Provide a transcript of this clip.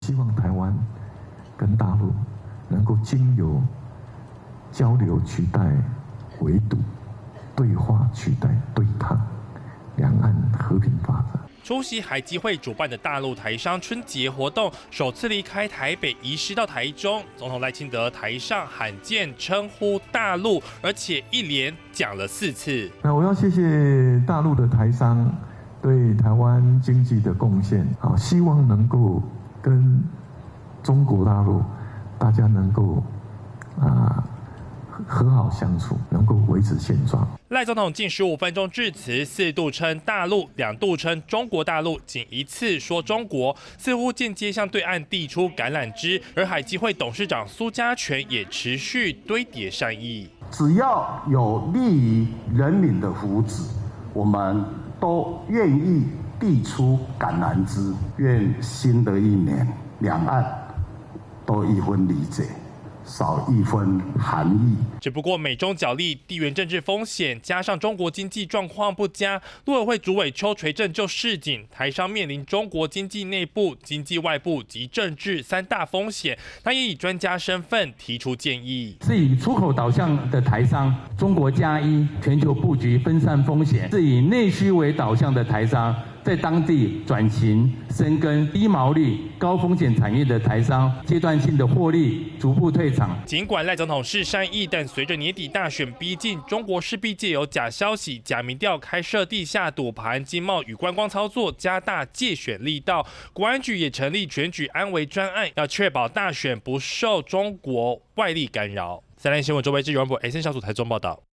希望台湾跟大陆能够经由交流取代围堵，对话取代对抗，两岸和平发展。出席海基会主办的大陆台商春节活动，首次离开台北移师到台中。总统赖清德台上罕见称呼大陆，而且一连讲了4次。那我要谢谢大陆的台商对台湾经济的贡献，希望能够跟中国大陆大家能够和好相处，能够维持现状。赖总统近15分钟致辞，4度称大陆，2度称中国大陆，仅1次说中国，似乎间接向对岸递出橄榄枝。而海基会董事长苏家全也持续堆叠善意，只要有利于人民的福祉，我们都愿意递出橄榄枝。愿新的一年，两岸多一分理解，少一分含义。只不过美中角力、地缘政治风险，加上中国经济状况不佳，陆委会主委邱垂正就示警，台商面临中国经济内部、经济外部及政治3大风险。他也以专家身份提出建议：是以出口导向的台商，中国+1全球布局分散风险；是以内需为导向的台商，在当地转型深耕低毛利、高风险产业的台商，阶段性的获利逐步退场。尽管赖总统是善意，但随着年底大选逼近，中国势必借由假消息、假民调开设地下赌盘、经贸与观光操作，加大介选力道。国安局也成立选举安危专案，要确保大选不受中国外力干扰。3立新闻周维志、袁博 SN 小组台中报道。